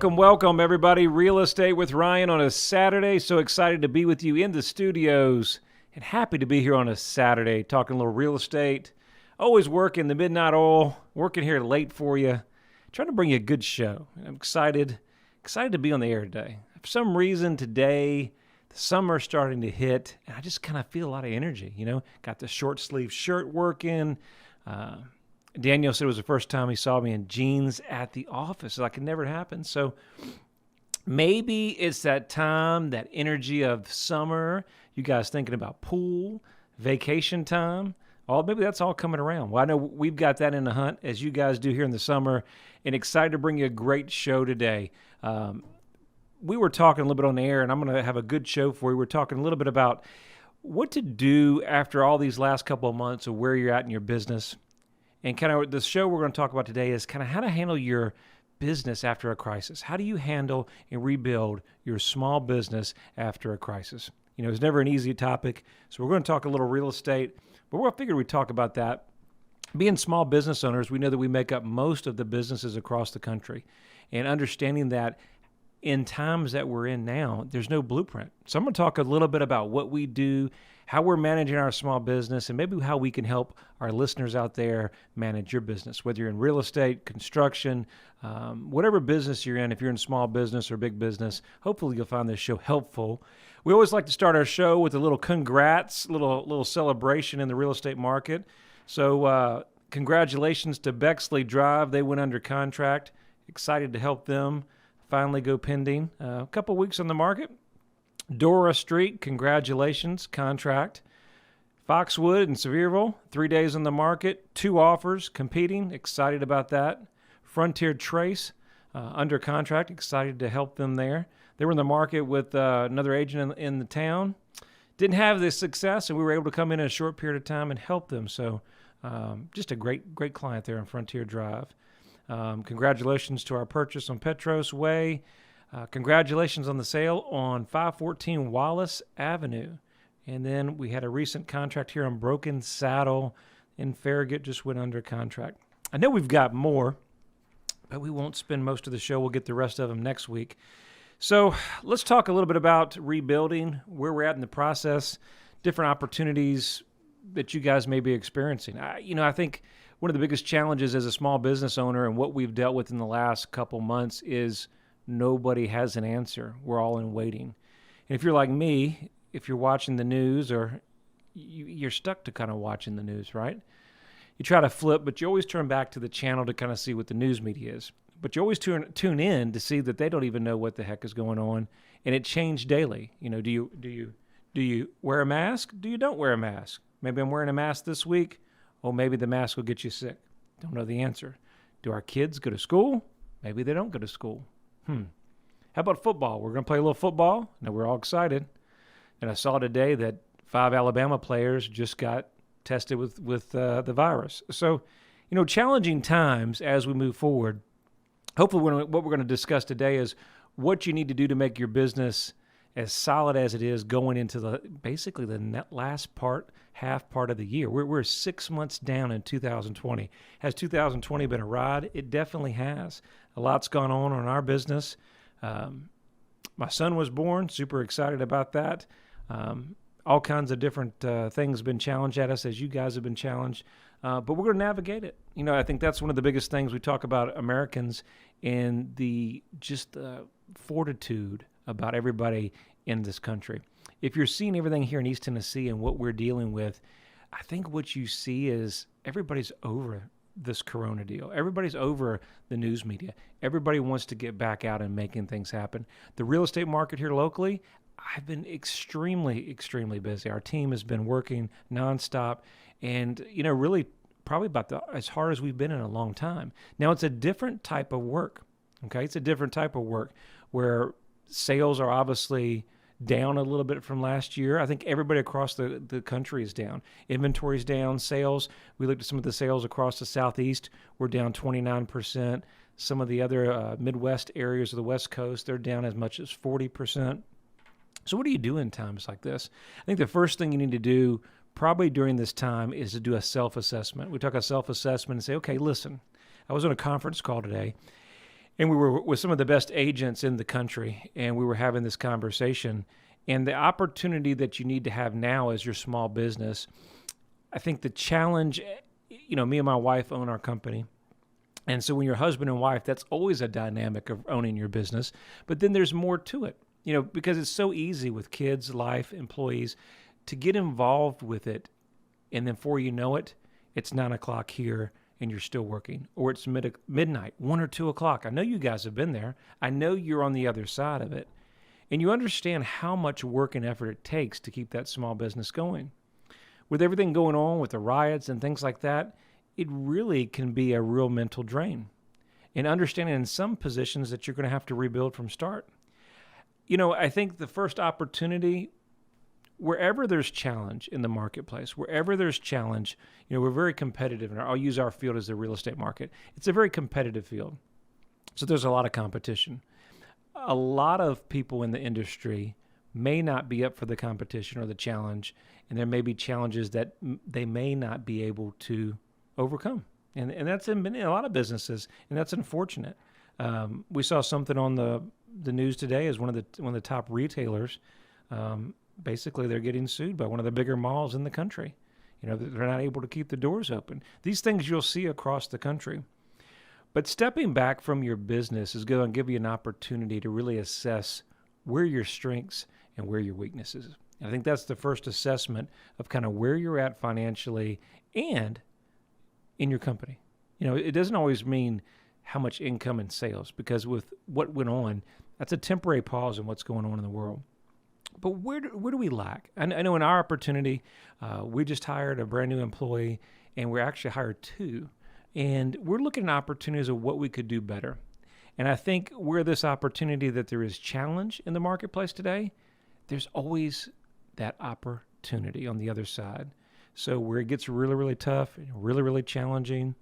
Welcome, everybody. Real Estate with Ryan on a Saturday. So excited to be with you in the studios and happy to be here on a Saturday talking a little real estate. Always working the midnight oil, working here late for you, trying to bring you a good show. I'm excited to be on the air today. For some reason today, the summer's starting to hit, and I just kind of feel a lot of energy, Got the short sleeve shirt working. Daniel said it was the first time he saw me in jeans at the office. Like it never happened. So maybe it's that time, that energy of summer. You guys thinking about pool, vacation time. Maybe that's all coming around. Well, I know we've got that in the hunt, as you guys do here in the summer, and excited to bring you a great show today. We were talking a little bit on the air, and I'm going to have a good show for you. We're talking a little bit about what to do after all these last couple of months of where you're at in your business. And kind of the show we're going to talk about today is kind of how to handle your business after a crisis. How do you handle and rebuild your small business after a crisis? It's never an easy topic. So we're going to talk a little real estate, but I figured we'd talk about that. Being small business owners, we know that we make up most of the businesses across the country. And understanding that in times that we're in now, there's no blueprint. So I'm going to talk a little bit about what we do, how we're managing our small business, and maybe how we can help our listeners out there manage your business, whether you're in real estate, construction, whatever business you're in. If you're in small business or big business, hopefully you'll find this show helpful. We always like to start our show with a little congrats, little celebration in the real estate market. So congratulations to Bexley Drive. They went under contract. Excited to help them finally go pending. A couple weeks on the market. Dora Street, congratulations, contract. Foxwood and Sevierville, 3 days on the market, 2 offers competing, excited about that. Frontier Trace, under contract, excited to help them there. They were in the market with another agent in the town. Didn't have the success, and we were able to come in a short period of time and help them. So just a great client there on Frontier Drive. Congratulations to our purchase on Petros Way. Congratulations on the sale on 514 Wallace Avenue. And then we had a recent contract here on Broken Saddle in Farragut, just went under contract. I know we've got more, but we won't spend most of the show. We'll get the rest of them next week. So let's talk a little bit about rebuilding, where we're at in the process, different opportunities that you guys may be experiencing. I think one of the biggest challenges as a small business owner and what we've dealt with in the last couple months is nobody has an answer. We're all in waiting. And if you're like me, if you're watching the news, or you're stuck to kind of watching the news, right? You try to flip, but you always turn back to the channel to kind of see what the news media is. But you always tune in to see that they don't even know what the heck is going on, and it changed daily. Do you wear a mask? Do you don't wear a mask? Maybe I'm wearing a mask this week. Oh, maybe the mask will get you sick. Don't know the answer. Do our kids go to school? Maybe they don't go to school. How about football? We're going to play a little football. Now, we're all excited. And I saw today that 5 Alabama players just got tested with the virus. So, challenging times as we move forward. Hopefully, what we're going to discuss today is what you need to do to make your business as solid as it is going into basically the last half part of the year. We're 6 months down in 2020. Has 2020 been a ride? It definitely has. A lot's gone on in our business. My son was born. Super excited about that. All kinds of different things have been challenged at us, as you guys have been challenged. But we're going to navigate it. I think that's one of the biggest things we talk about Americans, and the fortitude about everybody in this country. If you're seeing everything here in East Tennessee and what we're dealing with, I think what you see is everybody's over this corona deal. Everybody's over the news media. Everybody wants to get back out and making things happen. The real estate market here locally, I've been extremely busy. Our team has been working nonstop, and really probably about as hard as we've been in a long time. Now, it's a different type of work. Okay, it's a different type of work where sales are obviously down a little bit from last year. I think everybody across the country is down. Inventory's down. Sales, we looked at some of the sales across the Southeast, were down 29%. Some of the other Midwest areas of the West Coast, they're down as much as 40%. So what do you do in times like this? I think the first thing you need to do probably during this time is to do a self-assessment. We talk about self-assessment and say, okay, listen, I was on a conference call today, And we were with some of the best agents in the country, and we were having this conversation. And the opportunity that you need to have now as your small business, I think the challenge, me and my wife own our company. And so when you're husband and wife, that's always a dynamic of owning your business. But then there's more to it, because it's so easy with kids, life, employees to get involved with it. And then before you know it, it's 9 o'clock here and you're still working, or it's midnight, 1 or 2 o'clock. I know you guys have been there. I know you're on the other side of it. And you understand how much work and effort it takes to keep that small business going. With everything going on with the riots and things like that, it really can be a real mental drain. And understanding in some positions that you're going to have to rebuild from start. I think the first opportunity, wherever there's challenge in the marketplace, wherever there's challenge, we're very competitive. And I'll use our field as the real estate market. It's a very competitive field. So there's a lot of competition. A lot of people in the industry may not be up for the competition or the challenge, and there may be challenges that they may not be able to overcome. And that's in a lot of businesses, and that's unfortunate. We saw something on the news today as one of the top retailers. Basically, they're getting sued by one of the bigger malls in the country. They're not able to keep the doors open. These things you'll see across the country. But stepping back from your business is going to give you an opportunity to really assess where your strengths and where your weaknesses. And I think that's the first assessment of kind of where you're at financially and in your company. It doesn't always mean how much income and sales, because with what went on, that's a temporary pause in what's going on in the world. But where do we lack? I know in our opportunity, we just hired a brand new employee, and we actually hired two. And we're looking at opportunities of what we could do better. And I think where this opportunity that there is challenge in the marketplace today, there's always that opportunity on the other side. So where it gets really, really tough, really, really challenging.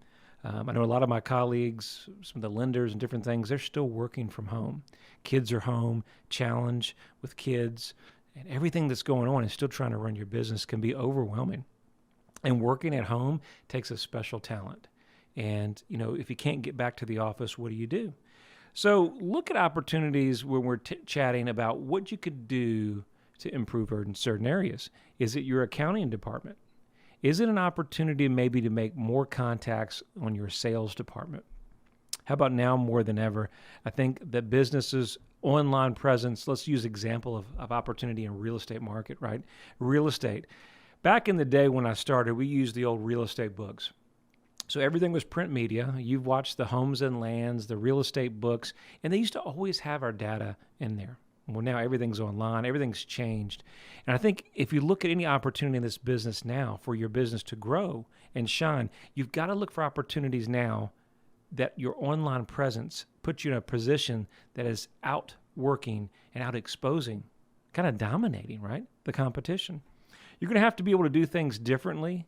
I know a lot of my colleagues, some of the lenders and different things, they're still working from home. Kids are home, challenge with kids, and everything that's going on and still trying to run your business can be overwhelming. And working at home takes a special talent. And, if you can't get back to the office, what do you do? So look at opportunities when we're chatting about what you could do to improve in certain areas. Is it your accounting department? Is it an opportunity maybe to make more contacts on your sales department? How about now more than ever? I think that businesses' online presence, let's use example of opportunity in real estate market, right? Real estate. Back in the day when I started, we used the old real estate books. So everything was print media. You've watched the Homes and Lands, the real estate books, and they used to always have our data in there. Well, now everything's online. Everything's changed. And I think if you look at any opportunity in this business now for your business to grow and shine, you've got to look for opportunities now that your online presence puts you in a position that is out working and out exposing, kind of dominating, right, the competition. You're going to have to be able to do things differently,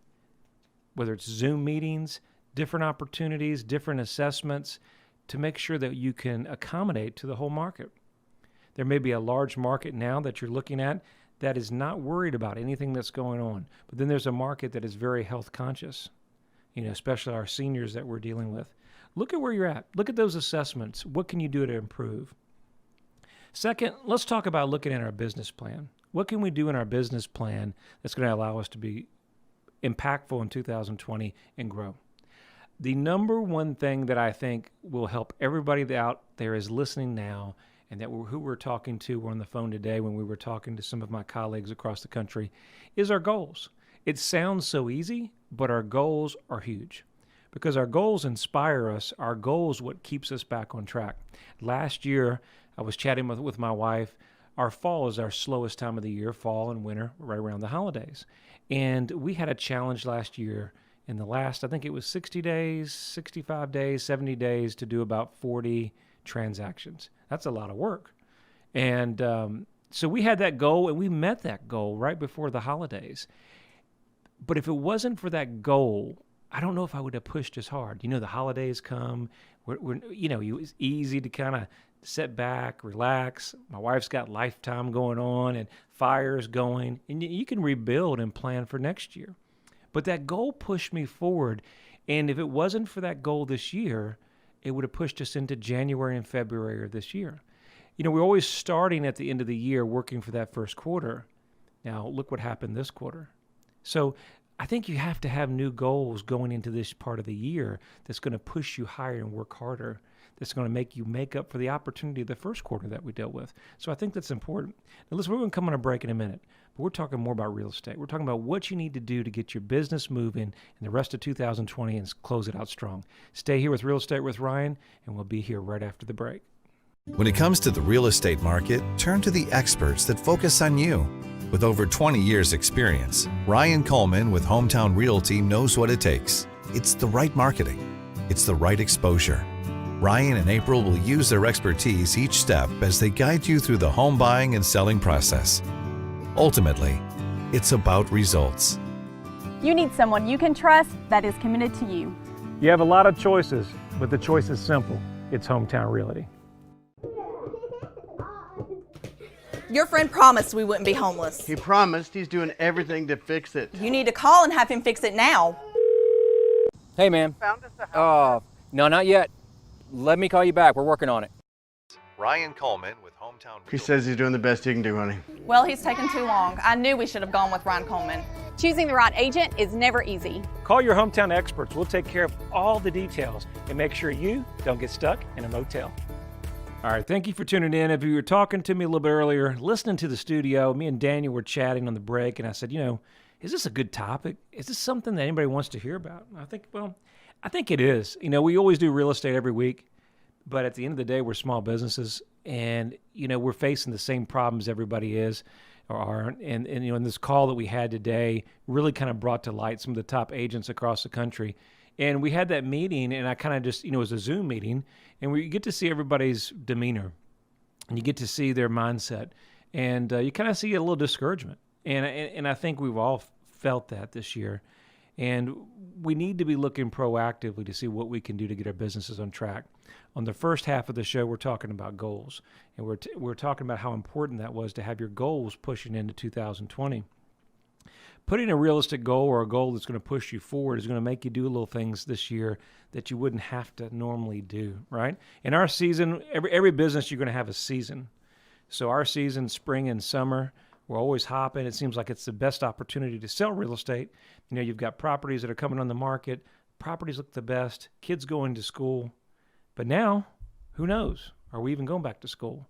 whether it's Zoom meetings, different opportunities, different assessments, to make sure that you can accommodate to the whole market. There may be a large market now that you're looking at that is not worried about anything that's going on. But then there's a market that is very health conscious, especially our seniors that we're dealing with. Look at where you're at. Look at those assessments. What can you do to improve? Second, let's talk about looking at our business plan. What can we do in our business plan that's going to allow us to be impactful in 2020 and grow? The number one thing that I think will help everybody out there is listening now, and that who we're talking to, we're on the phone today when we were talking to some of my colleagues across the country, is our goals. It sounds so easy, but our goals are huge because our goals inspire us. Our goals what keeps us back on track. Last year, I was chatting with my wife. Our fall is our slowest time of the year, fall and winter, right around the holidays. And we had a challenge last year in the last, I think it was 60 days, 65 days, 70 days to do about 40 transactions. That's a lot of work. And so we had that goal, and we met that goal right before the holidays. But if it wasn't for that goal, I don't know if I would have pushed as hard. The holidays come. It's easy to kind of sit back, relax. My wife's got Lifetime going on and fires going. And you can rebuild and plan for next year. But that goal pushed me forward. And if it wasn't for that goal this year, it would have pushed us into January and February of this year. We're always starting at the end of the year working for that first quarter. Now, look what happened this quarter. So I think you have to have new goals going into this part of the year that's going to push you higher and work harder, that's going to make you make up for the opportunity of the first quarter that we dealt with. So I think that's important. Now, listen, we're going to come on a break in a minute, but we're talking more about real estate. We're talking about what you need to do to get your business moving in the rest of 2020 and close it out strong. Stay here with Real Estate with Ryan, and we'll be here right after the break. When it comes to the real estate market, turn to the experts that focus on you. With over 20 years experience, Ryan Coleman with Hometown Realty knows what it takes. It's the right marketing. It's the right exposure. Ryan and April will use their expertise each step as they guide you through the home buying and selling process. Ultimately, it's about results. You need someone you can trust that is committed to you. You have a lot of choices, but the choice is simple. It's Hometown Realty. Your friend promised we wouldn't be homeless. He promised. He's doing everything to fix it. You need to call and have him fix it now. Hey, ma'am. Found us a house. No, not yet. Let me call you back. We're working on it. Ryan Coleman with Hometown Realty. He says he's doing the best he can do, honey. Well, he's taken too long. I knew we should have gone with Ryan Coleman. Choosing the right agent is never easy. Call your hometown experts. We'll take care of all the details and make sure you don't get stuck in a motel. All right, thank you for tuning in. If you were talking to me a little bit earlier, listening to the studio, me and Daniel were chatting on the break, and I said, is this a good topic? Is this something that anybody wants to hear about? And I think it is. We always do real estate every week, but at the end of the day, we're small businesses, and, we're facing the same problems everybody is or are. And in this call that we had today really kind of brought to light some of the top agents across the country. And we had that meeting, and I kind of just, it was a Zoom meeting, and we get to see everybody's demeanor, and you get to see their mindset, and you kind of see a little discouragement. And I think we've all felt that this year, and we need to be looking proactively to see what we can do to get our businesses on track. On the first half of the show, we're talking about goals, and we're talking about how important that was to have your goals pushing into 2020. Putting a realistic goal or a goal that's going to push you forward is going to make you do little things this year that you wouldn't have to normally do, right? In our season, every business, you're going to have a season. So our season, spring and summer, we're always hopping. It seems like it's the best opportunity to sell real estate. You've got properties that are coming on the market. Properties look the best. Kids going to school. But now, who knows? Are we even going back to school?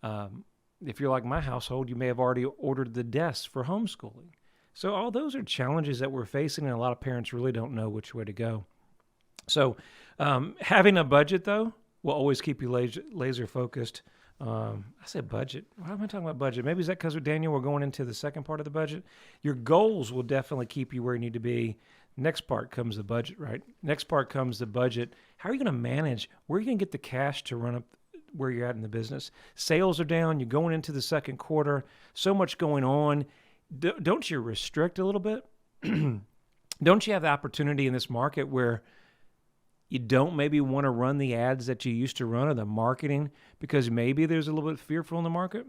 If you're like my household, you may have already ordered the desks for homeschooling. So all those are challenges that we're facing, and a lot of parents really don't know which way to go. So having a budget, though, will always keep you laser focused. I said budget. Why am I talking about budget? Maybe is that because with Daniel, we're going into the second part of the budget? Your goals will definitely keep you where you need to be. Next part comes the budget, right? Next part comes the budget. How are you going to manage? Where are you going to get the cash to run up where you're at in the business? Sales are down. You're going into the second quarter. So much going on. Don't you restrict a little bit? Don't you have the opportunity in this market where you don't maybe want to run the ads that you used to run or the marketing because maybe there's a little bit fearful in the market?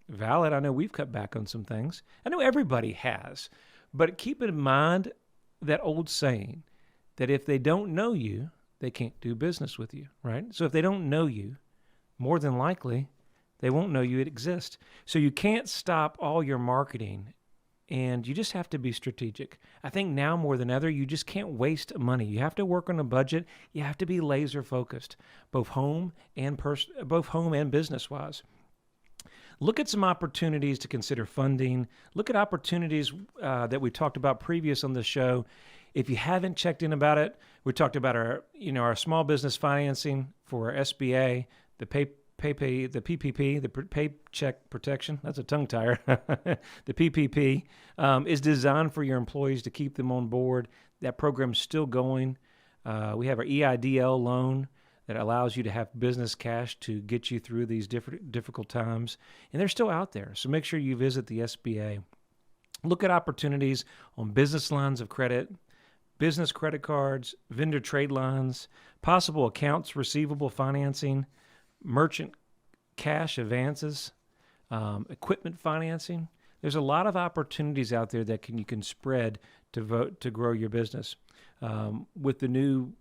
Valid. I know we've cut back on some things. I know everybody has. But keep in mind that old saying that if they don't know you, they can't do business with you, right? So if they don't know you, more than likely, they won't know you exist. So you can't stop all your marketing, and you just have to be strategic. I think now more than ever, you just can't waste money. You have to work on a budget. You have to be laser focused, both home and business-wise. Look at some opportunities to consider funding. Look at opportunities that we talked about previous on the show. If you haven't checked in about it, we talked about our small business financing for SBA, the PPP, the Paycheck Protection. That's a tongue tire. The PPP is designed for your employees to keep them on board. That program's still going. We have our EIDL loan that allows you to have business cash to get you through these difficult times. And they're still out there. So make sure you visit the SBA. Look at opportunities on business lines of credit, business credit cards, vendor trade lines, possible accounts receivable financing, merchant cash advances, equipment financing. There's a lot of opportunities out there that you can spread to grow your business. With the new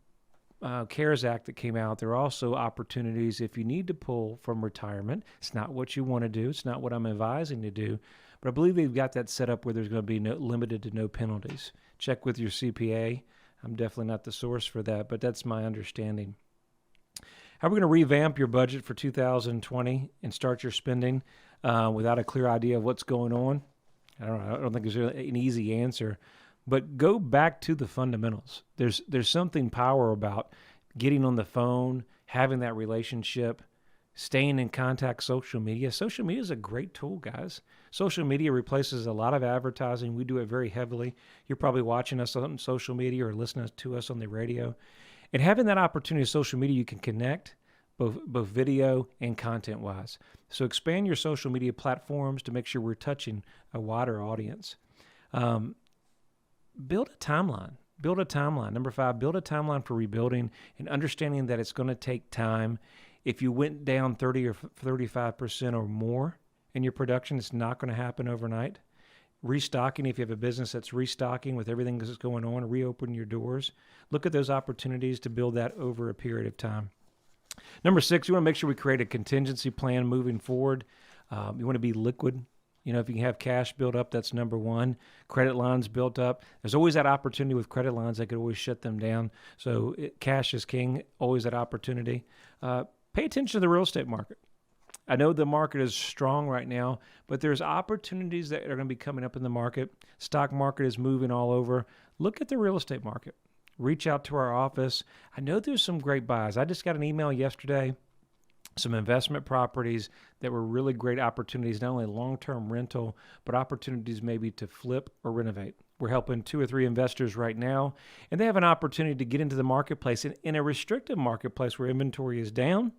CARES Act that came out, there are also opportunities if you need to pull from retirement. It's not what you want to do. It's not what I'm advising to do. But I believe they've got that set up where there's going to be limited to no penalties. Check with your CPA. I'm definitely not the source for that, but that's my understanding. How are we going to revamp your budget for 2020 and start your spending without a clear idea of what's going on? I don't know. I don't think there's really an easy answer. But go back to the fundamentals. There's something power about getting on the phone, having that relationship, staying in contact. Social media. Social media is a great tool, guys. Social media replaces a lot of advertising. We do it very heavily. You're probably watching us on social media or listening to us on the radio. And having that opportunity of social media, you can connect both video and content-wise. So expand your social media platforms to make sure we're touching a wider audience. Build a timeline. Build a timeline. Number 5, build a timeline for rebuilding and understanding that it's going to take time. If you went down 30 or 35% or more in your production, it's not going to happen overnight. Restocking, if you have a business that's restocking with everything that's going on, reopen your doors. Look at those opportunities to build that over a period of time. Number 6, you want to make sure we create a contingency plan moving forward. You want to be liquid. If you can have cash built up, that's number 1. Credit lines built up. There's always that opportunity with credit lines. I could always shut them down. So cash is king, always that opportunity. Pay attention to the real estate market. I know the market is strong right now, but there's opportunities that are going to be coming up in the market. Stock market is moving all over. Look at the real estate market. Reach out to our office. I know there's some great buys. I just got an email yesterday. Some investment properties that were really great opportunities, not only long-term rental, but opportunities maybe to flip or renovate. We're helping 2 or 3 investors right now, and they have an opportunity to get into the marketplace. In a restrictive marketplace where inventory is down,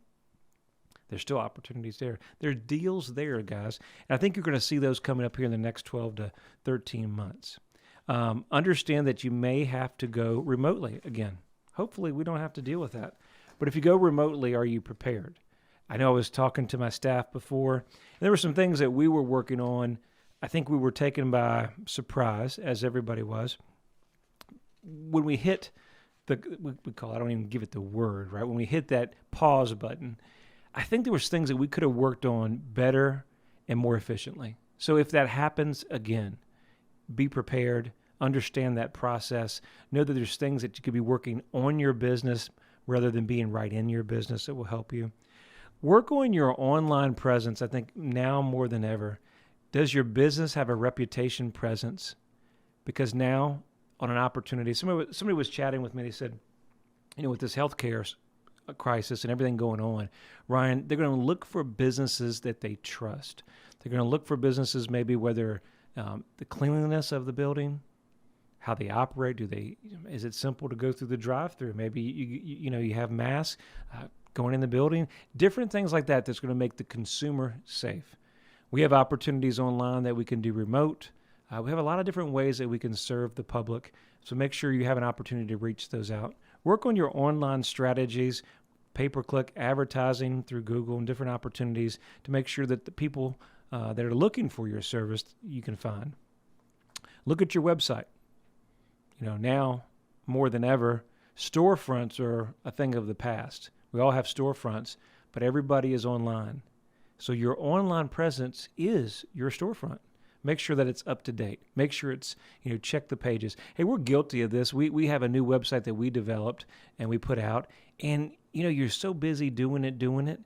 there's still opportunities there. There's deals there, guys. And I think you're going to see those coming up here in the next 12 to 13 months. Understand that you may have to go remotely again. Hopefully we don't have to deal with that. But if you go remotely, are you prepared? I know I was talking to my staff before, and there were some things that we were working on. I think we were taken by surprise, as everybody was. When we hit we call it, I don't even give it the word, right? When we hit that pause button, I think there was things that we could have worked on better and more efficiently. So if that happens again, be prepared, understand that process, know that there's things that you could be working on your business rather than being right in your business that will help you. Work on your online presence, I think now more than ever. Does your business have a reputation presence? Because now on an opportunity, somebody was chatting with me, they said, with this healthcare crisis and everything going on, Ryan, they're going to look for businesses that they trust. They're going to look for businesses maybe whether the cleanliness of the building, how they operate, is it simple to go through the drive-through? Maybe you have masks going in the building, different things like that that's going to make the consumer safe. We have opportunities online that we can do remote. We have a lot of different ways that we can serve the public, so make sure you have an opportunity to reach those out. Work on your online strategies, pay-per-click advertising through Google and different opportunities to make sure that the people that are looking for your service you can find. Look at your website. Now more than ever, storefronts are a thing of the past. We all have storefronts, but everybody is online. So your online presence is your storefront. Make sure that it's up to date. Make sure it's, check the pages. Hey, we're guilty of this. We have a new website that we developed and we put out. And, you're so busy doing it. It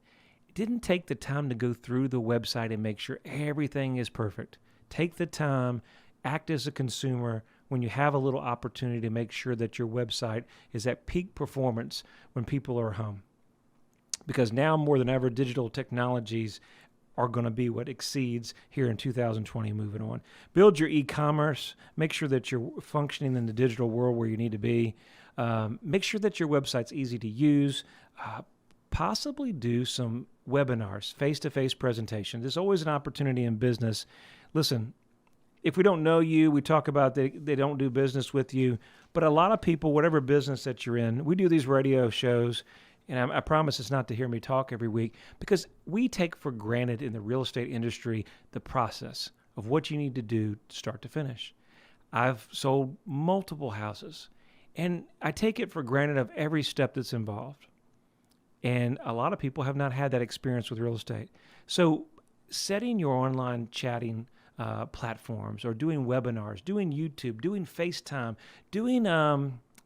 didn't take the time to go through the website and make sure everything is perfect. Take the time, act as a consumer when you have a little opportunity to make sure that your website is at peak performance when people are home. Because now more than ever, digital technologies are going to be what exceeds here in 2020 moving on. Build your e-commerce. Make sure that you're functioning in the digital world where you need to be. Make sure that your website's easy to use. Possibly do some webinars, face-to-face presentations. There's always an opportunity in business. Listen, if we don't know you, we talk about they don't do business with you. But a lot of people, whatever business that you're in, we do these radio shows. And I promise it's not to hear me talk every week, because we take for granted in the real estate industry the process of what you need to do start to finish. I've sold multiple houses, And I take it for granted of every step that's involved. And a lot of people have not had that experience with real estate. So setting your online chatting platforms, or doing webinars, doing YouTube, doing FaceTime, doing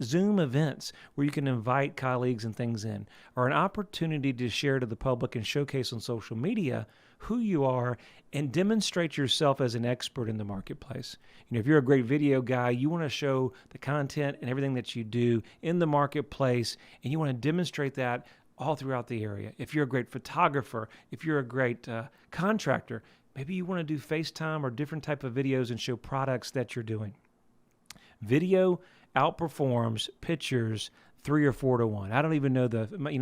Zoom events where you can invite colleagues and things in, are an opportunity to share to the public and showcase on social media who you are and demonstrate yourself as an expert in the marketplace. You know, if you're a great video guy, you want to show the content and everything that you do in the marketplace, and you want to demonstrate that all throughout the area. If you're a great photographer, if you're a great contractor, maybe you want to do FaceTime or different type of videos and show products that you're doing. Video outperforms pictures 3 or 4 to 1. I don't even know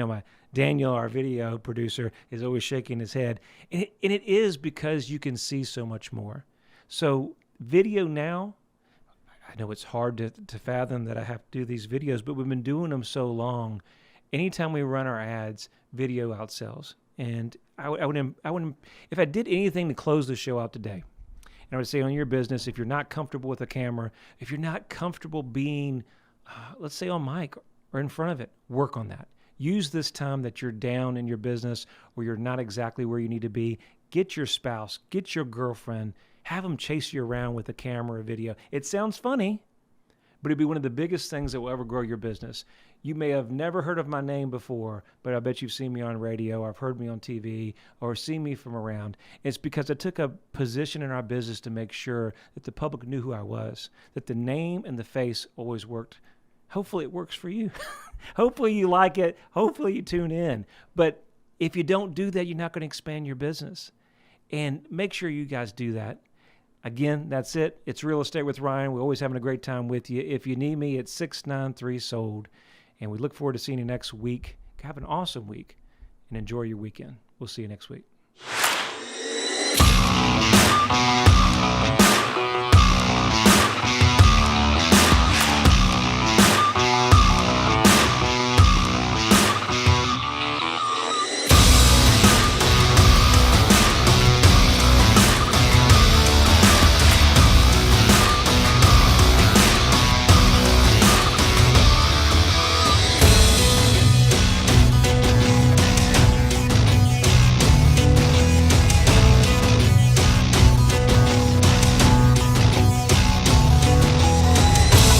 my Daniel, our video producer, is always shaking his head. And it is because you can see so much more. So video now, I know it's hard to fathom that I have to do these videos, but we've been doing them so long. Anytime we run our ads, video outsells. And I would, if I did anything to close the show out today, and I would say on your business, if you're not comfortable with a camera, if you're not comfortable being, let's say on mic or in front of it, work on that. Use this time that you're down in your business or you're not exactly where you need to be. Get your spouse, get your girlfriend, have them chase you around with a camera or video. It sounds funny, but it'd be one of the biggest things that will ever grow your business. You may have never heard of my name before, but I bet you've seen me on radio, or I've heard me on TV, or seen me from around. It's because I took a position in our business to make sure that the public knew who I was, that the name and the face always worked. Hopefully it works for you. Hopefully you like it. Hopefully you tune in. But if you don't do that, you're not going to expand your business. And make sure you guys do that. Again, that's it. It's Real Estate with Ryan. We're always having a great time with you. If you need me, it's 693-SOLD. And we look forward to seeing you next week. Have an awesome week and enjoy your weekend. We'll see you next week.